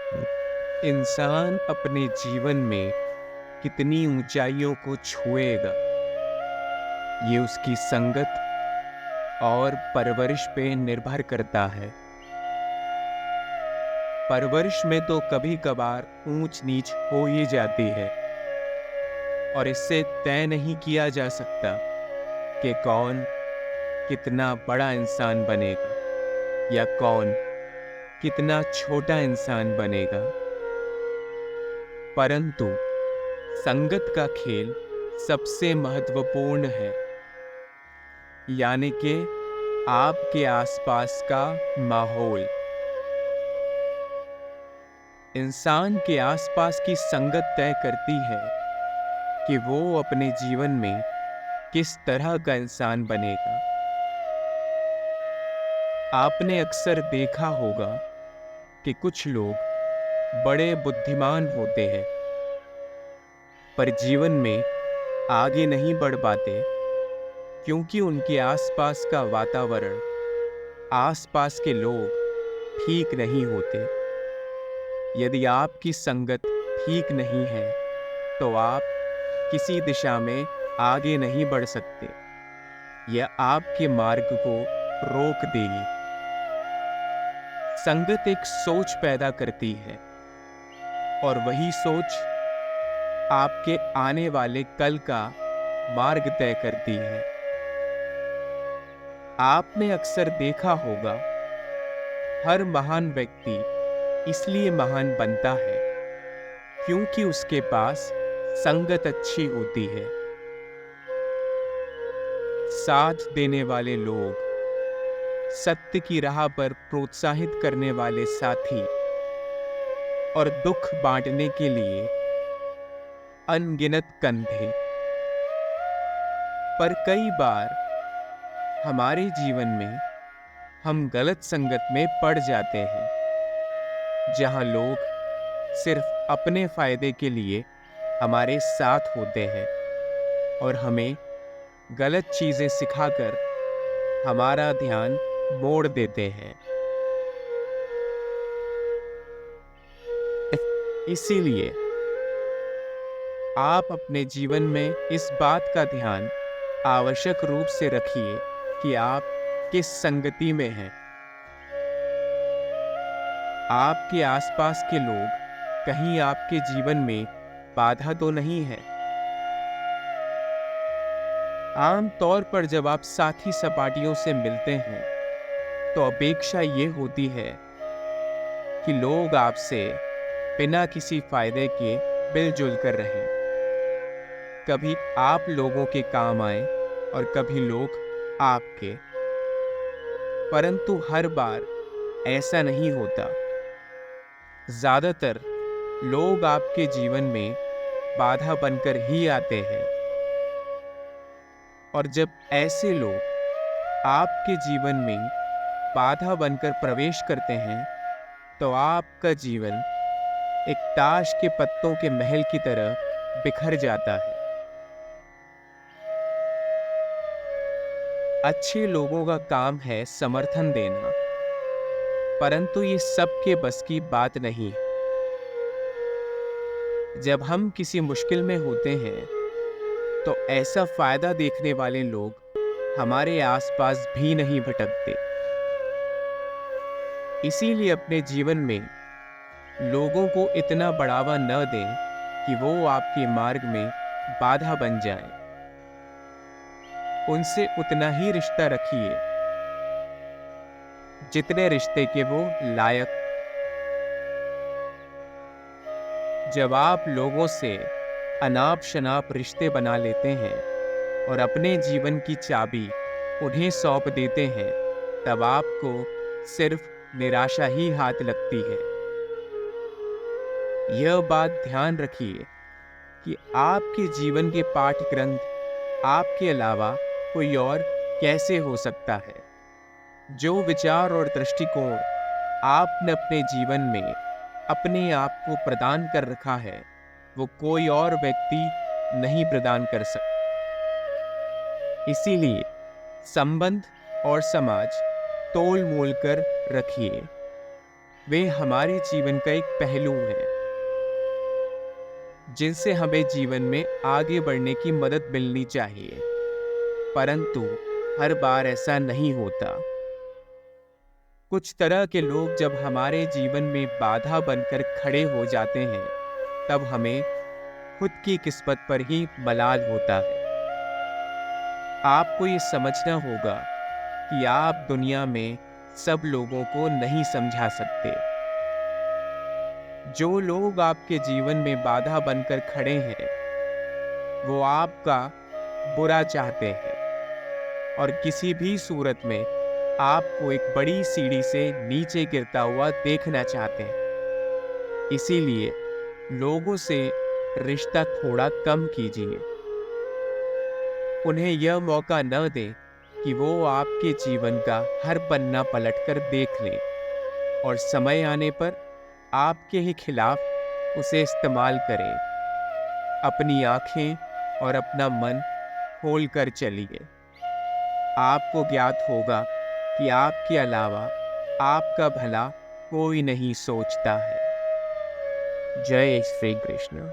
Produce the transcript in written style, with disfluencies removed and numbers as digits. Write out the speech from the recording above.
इंसान अपने जीवन में कितनी ऊंचाइयों को छुएगा, ये उसकी संगत और परवरिश पे निर्भर करता है। परवरिश में तो कभी कभार ऊंच नीच हो ही जाती है और इससे तय नहीं किया जा सकता कि कौन कितना बड़ा इंसान बनेगा या कौन कितना छोटा इंसान बनेगा। परंतु संगत का खेल सबसे महत्वपूर्ण है, यानी कि आपके आसपास का माहौल। इंसान के आसपास की संगत तय करती है कि वो अपने जीवन में किस तरह का इंसान बनेगा। आपने अक्सर देखा होगा कि कुछ लोग बड़े बुद्धिमान होते हैं पर जीवन में आगे नहीं बढ़ पाते, क्योंकि उनके आसपास का वातावरण, आसपास के लोग ठीक नहीं होते। यदि आपकी संगत ठीक नहीं है तो आप किसी दिशा में आगे नहीं बढ़ सकते। यह आपके मार्ग को रोक देगी। संगत एक सोच पैदा करती है और वही सोच आपके आने वाले कल का मार्ग तय करती है। आपने अक्सर देखा होगा, हर महान व्यक्ति इसलिए महान बनता है क्योंकि उसके पास संगत अच्छी होती है। साथ देने वाले लोग, सत्य की राह पर प्रोत्साहित करने वाले साथी और दुख बांटने के लिए अनगिनत कंधे। पर कई बार हमारे जीवन में हम गलत संगत में पड़ जाते हैं, जहां लोग सिर्फ अपने फायदे के लिए हमारे साथ होते हैं और हमें गलत चीजें सिखाकर हमारा ध्यान मोड़ देते हैं। इसीलिए आप अपने जीवन में इस बात का ध्यान आवश्यक रूप से रखिए कि आप किस संगति में हैं। आपके आसपास के लोग कहीं आपके जीवन में बाधा तो नहीं है। आम तौर पर जब आप साथी सपाटियों से मिलते हैं तो अपेक्षा ये होती है कि लोग आपसे बिना किसी फायदे के मिलजुल कर रहें। कभी आप लोगों के काम आए और कभी लोग आपके। परंतु हर बार ऐसा नहीं होता। ज्यादातर लोग आपके जीवन में बाधा बनकर ही आते हैं और जब ऐसे लोग आपके जीवन में बाधा बनकर प्रवेश करते हैं तो आपका जीवन एक ताश के पत्तों के महल की तरह बिखर जाता है। अच्छे लोगों का काम है समर्थन देना, परंतु ये सबके बस की बात नहीं। जब हम किसी मुश्किल में होते हैं तो ऐसा फायदा देखने वाले लोग हमारे आसपास भी नहीं भटकते। इसीलिए अपने जीवन में लोगों को इतना बढ़ावा न दें कि वो आपके मार्ग में बाधा बन जाएं। उनसे उतना ही रिश्ता रखिए जितने रिश्ते के वो लायक। जब आप लोगों से अनाप शनाप रिश्ते बना लेते हैं और अपने जीवन की चाबी उन्हें सौंप देते हैं, तब आपको सिर्फ निराशा ही हाथ लगती है। यह बात ध्यान रखिए कि आपके जीवन के पाठ ग्रंथ आपके अलावा कोई और कैसे हो सकता है। जो विचार और दृष्टिकोण आपने अपने जीवन में अपने आप को प्रदान कर रखा है, वो कोई और व्यक्ति नहीं प्रदान कर सकता। इसीलिए संबंध और समाज तोल मोल कर रखिए। वे हमारे जीवन का एक पहलू है जिनसे हमें जीवन में आगे बढ़ने की मदद मिलनी चाहिए, परंतु हर बार ऐसा नहीं होता। कुछ तरह के लोग जब हमारे जीवन में बाधा बनकर खड़े हो जाते हैं, तब हमें खुद की किस्मत पर ही मलाल होता है। आपको ये समझना होगा कि आप दुनिया में सब लोगों को नहीं समझा सकते। जो लोग आपके जीवन में बाधा बनकर खड़े हैं, वो आपका बुरा चाहते हैं और किसी भी सूरत में आपको एक बड़ी सीढ़ी से नीचे गिरता हुआ देखना चाहते हैं। इसीलिए लोगों से रिश्ता थोड़ा कम कीजिए। उन्हें यह मौका न दें कि वो आपके जीवन का हर पन्ना पलटकर देख लें और समय आने पर आपके ही खिलाफ उसे इस्तेमाल करें। अपनी आंखें और अपना मन खोल कर चलिए। आपको ज्ञात होगा कि आपके अलावा आपका भला कोई नहीं सोचता है। जय श्री कृष्ण।